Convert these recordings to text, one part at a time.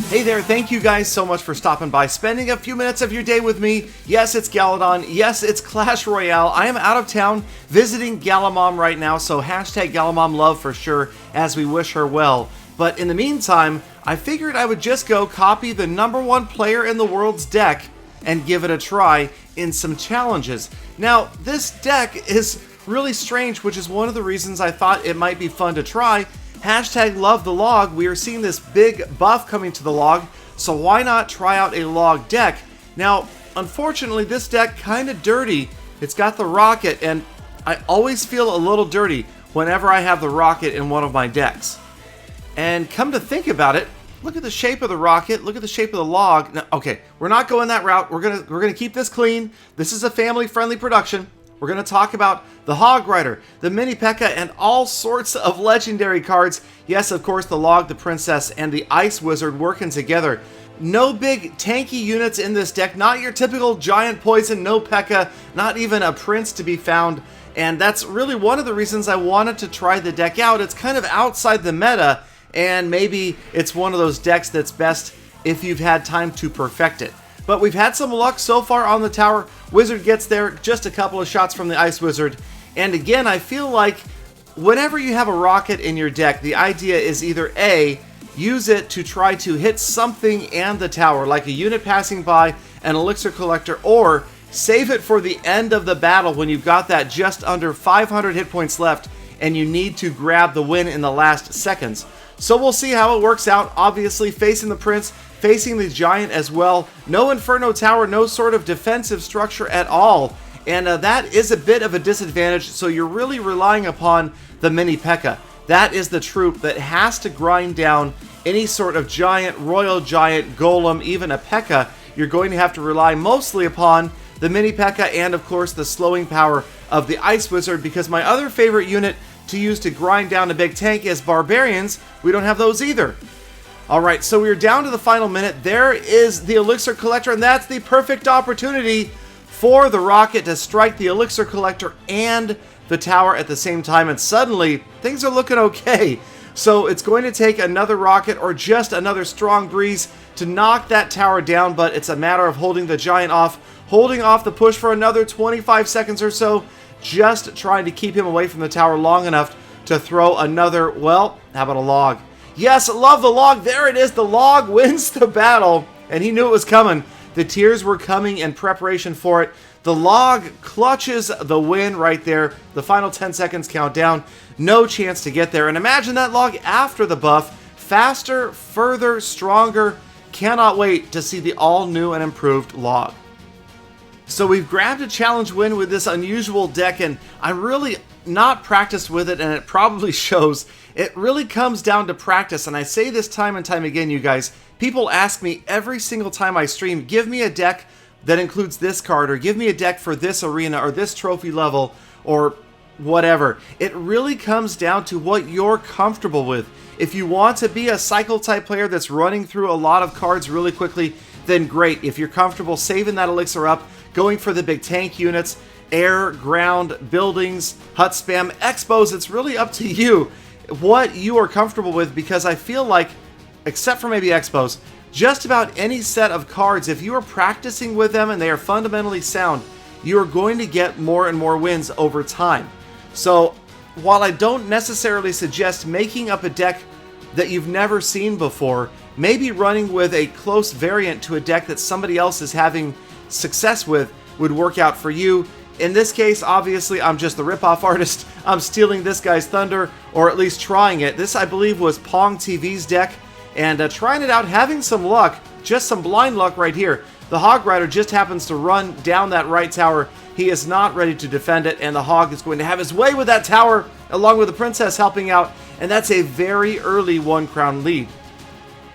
Hey there, thank you guys so much for stopping by, spending a few minutes of your day with me. Yes, it's Galadon. Yes, it's Clash Royale. I am out of town visiting Galamom right now, so hashtag Galamom love for sure as we wish her well. But in the meantime, I figured I would just go copy the #1 player in the world's deck and give it a try in some challenges. Now, this deck is really strange, which is one of the reasons I thought it might be fun to try. Hashtag love the log. We are seeing this big buff coming to the log, so why not try out a log deck? Now, unfortunately, this deck kind of dirty. It's got the rocket, and I always feel a little dirty whenever I have the rocket in one of my decks. And come to think about it, look at the shape of the rocket, look at the shape of the log. Now, okay, we're not going that route. We're gonna keep this clean. This is a family-friendly production. We're going to talk about the Hog Rider, the Mini P.E.K.K.A, and all sorts of legendary cards. Yes, of course, the Log, the Princess, and the Ice Wizard working together. No big tanky units in this deck, not your typical giant poison, no P.E.K.K.A, not even a Prince to be found. And that's really one of the reasons I wanted to try the deck out. It's kind of outside the meta, and maybe it's one of those decks that's best if you've had time to perfect it. But we've had some luck so far on the tower. Wizard gets there, just a couple of shots from the Ice Wizard. And again, I feel like whenever you have a rocket in your deck, the idea is either A, use it to try to hit something and the tower, like a unit passing by, an elixir collector, or save it for the end of the battle when you've got that just under 500 hit points left and you need to grab the win in the last seconds. So we'll see how it works out. Obviously, facing the Prince, facing the Giant as well. No Inferno Tower, no sort of defensive structure at all. And that is a bit of a disadvantage, so you're really relying upon the Mini P.E.K.K.A. That is the troop that has to grind down any sort of Giant, Royal Giant, Golem, even a P.E.K.K.A. You're going to have to rely mostly upon the Mini P.E.K.K.A. and, of course, the slowing power of the Ice Wizard, because my other favorite unit to use to grind down a big tank is Barbarians. We don't have those either. Alright, so we're down to the final minute. There is the Elixir Collector, and that's the perfect opportunity for the rocket to strike the Elixir Collector and the tower at the same time, and suddenly things are looking okay. So it's going to take another rocket or just another strong breeze to knock that tower down, but it's a matter of holding the Giant off, holding off the push for another 25 seconds or so, just trying to keep him away from the tower long enough to throw another, well, how about a log? Yes, love the log. There it is. The log wins the battle, and he knew it was coming. The tears were coming in preparation for it. The log clutches the win right there. The final 10 seconds countdown. No chance to get there. And imagine that log after the buff. Faster, further, stronger. Cannot wait to see the all-new and improved log. So we've grabbed a challenge win with this unusual deck, and I'm really not practiced with it, and it probably shows. It really comes down to practice, and I say this time and time again, you guys. People ask me every single time I stream, give me a deck that includes this card, or give me a deck for this arena, or this trophy level, or whatever. It really comes down to what you're comfortable with. If you want to be a cycle type player that's running through a lot of cards really quickly, then great. If you're comfortable saving that elixir up, going for the big tank units, air, ground, buildings, hut spam, expos, it's really up to you what you are comfortable with, because I feel like, except for maybe expos, just about any set of cards, if you are practicing with them and they are fundamentally sound, you are going to get more and more wins over time. So while I don't necessarily suggest making up a deck that you've never seen before, maybe running with a close variant to a deck that somebody else is having success with would work out for you. In this case, obviously, I'm just the ripoff artist. I'm stealing this guy's thunder, or at least trying it. This, I believe, was Pong TV's deck, and trying it out, having some luck, just some blind luck right here. The Hog Rider just happens to run down that right tower. He is not ready to defend it, and the Hog is going to have his way with that tower, along with the Princess helping out, and that's a very early 1 crown lead.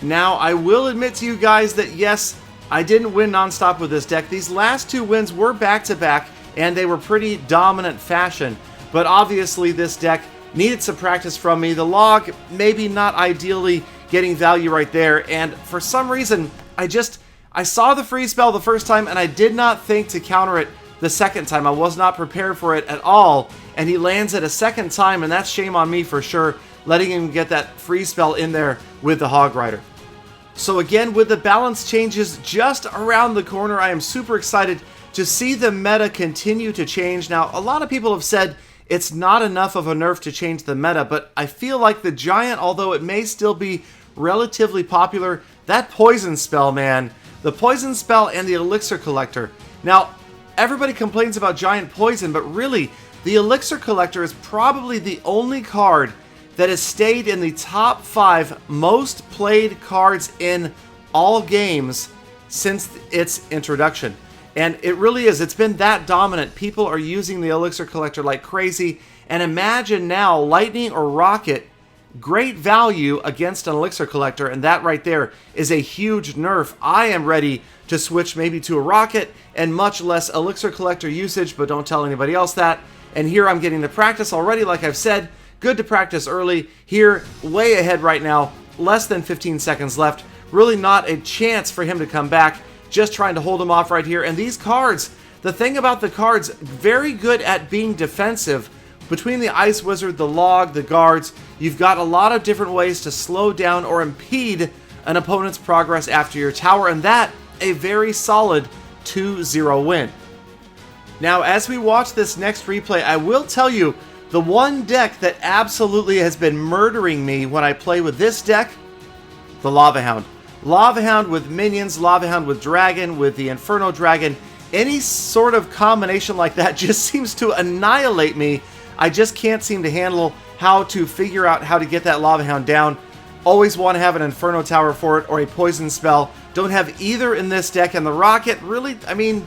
Now, I will admit to you guys that yes, I didn't win nonstop with this deck. These last 2 wins were back-to-back, and they were pretty dominant fashion. But obviously this deck needed some practice from me. The log, maybe not ideally getting value right there, and for some reason, I saw the freeze spell the first time, and I did not think to counter it the second time. I was not prepared for it at all, and he lands it a second time, and that's shame on me for sure, letting him get that freeze spell in there with the Hog Rider. So again, with the balance changes just around the corner, I am super excited to see the meta continue to change. Now, a lot of people have said it's not enough of a nerf to change the meta, but I feel like the Giant, although it may still be relatively popular, that Poison Spell, man, the Poison Spell and the Elixir Collector. Now, everybody complains about Giant Poison, but really, the Elixir Collector is probably the only card that has stayed in the top 5 most played cards in all games since its introduction. And it really is. It's been that dominant. People are using the Elixir Collector like crazy. And imagine now, Lightning or Rocket, great value against an Elixir Collector, and that right there is a huge nerf. I am ready to switch maybe to a Rocket and much less Elixir Collector usage, but don't tell anybody else that. And here I'm getting the practice already, like I've said. Good to practice early. Here, way ahead right now. Less than 15 seconds left. Really not a chance for him to come back. Just trying to hold him off right here. And these cards, the thing about the cards, very good at being defensive. Between the Ice Wizard, the Log, the Guards, you've got a lot of different ways to slow down or impede an opponent's progress after your tower. And that, a very solid 2-0 win. Now, as we watch this next replay, I will tell you, the one deck that absolutely has been murdering me when I play with this deck, the Lava Hound. Lava Hound with minions, Lava Hound with Dragon, with the Inferno Dragon. Any sort of combination like that just seems to annihilate me. I just can't seem to handle how to figure out how to get that Lava Hound down. Always want to have an Inferno Tower for it or a Poison Spell. Don't have either in this deck. And the Rocket, really, I mean,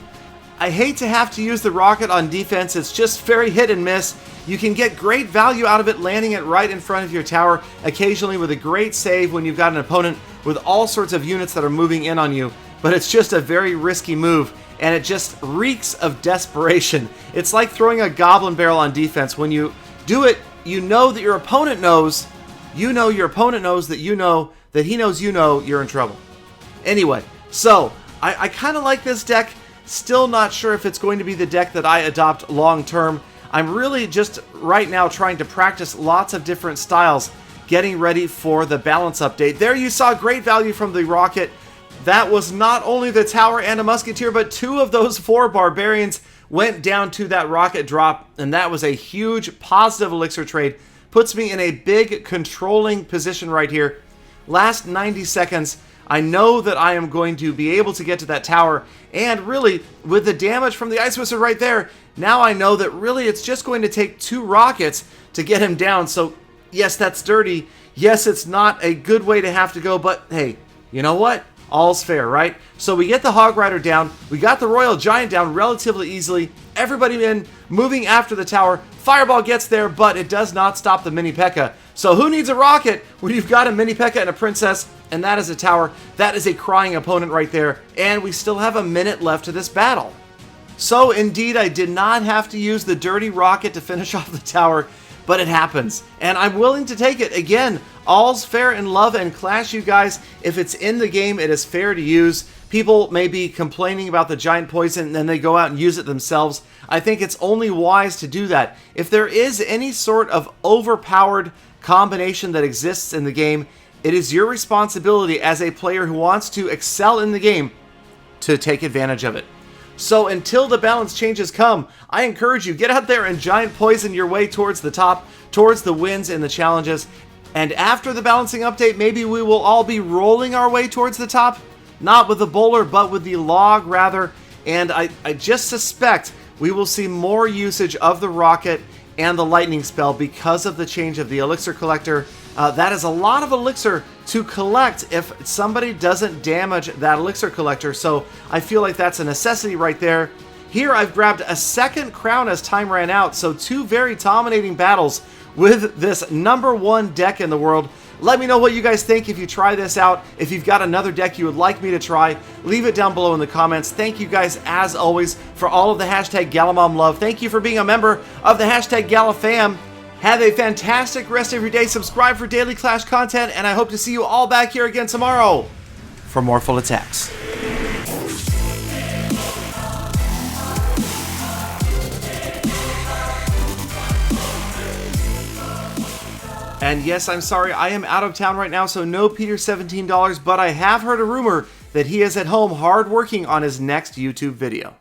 I hate to have to use the Rocket on defense. It's just very hit and miss. You can get great value out of it, landing it right in front of your tower, occasionally with a great save when you've got an opponent with all sorts of units that are moving in on you. But it's just a very risky move, and it just reeks of desperation. It's like throwing a Goblin Barrel on defense. When you do it, you know that your opponent knows, you know your opponent knows that you know that he knows you know you're in trouble. Anyway, so I kind of like this deck. Still not sure if it's going to be the deck that I adopt long term. I'm really just right now trying to practice lots of different styles, getting ready for the balance update. There you saw great value from the Rocket. That was not only the tower and a musketeer, but 2 of those 4 barbarians went down to that Rocket drop, and that was a huge positive elixir trade. Puts me in a big controlling position right here. Last 90 seconds, I know that I am going to be able to get to that tower, and really, with the damage from the Ice Wizard right there, now I know that really it's just going to take 2 rockets to get him down. So, yes, that's dirty. Yes, it's not a good way to have to go, but hey, you know what? All's fair, right? So we get the Hog Rider down. We got the Royal Giant down relatively easily. Everybody in, moving after the tower. Fireball gets there, but it does not stop the Mini P.E.K.K.A. So who needs a rocket when you've got a Mini P.E.K.K.A. and a Princess? And that is a tower. That is a crying opponent right there. And we still have a minute left to this battle. So indeed, I did not have to use the dirty rocket to finish off the tower, but it happens. And I'm willing to take it. Again, all's fair in love and Clash, you guys. If it's in the game, it is fair to use. People may be complaining about the Giant Poison and then they go out and use it themselves. I think it's only wise to do that. If there is any sort of overpowered combination that exists in the game, it is your responsibility as a player who wants to excel in the game to take advantage of it. So until the balance changes come, I encourage you, get out there and Giant Poison your way towards the top, towards the wins and the challenges. And after the balancing update, maybe we will all be rolling our way towards the top. Not with the bowler, but with the log, rather. And I just suspect we will see more usage of the rocket and the lightning spell because of the change of the elixir collector. That is a lot of elixir to collect if somebody doesn't damage that elixir collector. So I feel like that's a necessity right there. Here I've grabbed a second crown as time ran out. So 2 very dominating battles with this #1 deck in the world. Let me know what you guys think if you try this out. If you've got another deck you would like me to try, leave it down below in the comments. Thank you guys, as always, for all of the #Galamom love. Thank you for being a member of the #GalaFam. Have a fantastic rest of your day. Subscribe for daily Clash content, and I hope to see you all back here again tomorrow for more full attacks. And yes, I'm sorry, I am out of town right now, so no Peter $17, but I have heard a rumor that he is at home hard working on his next YouTube video.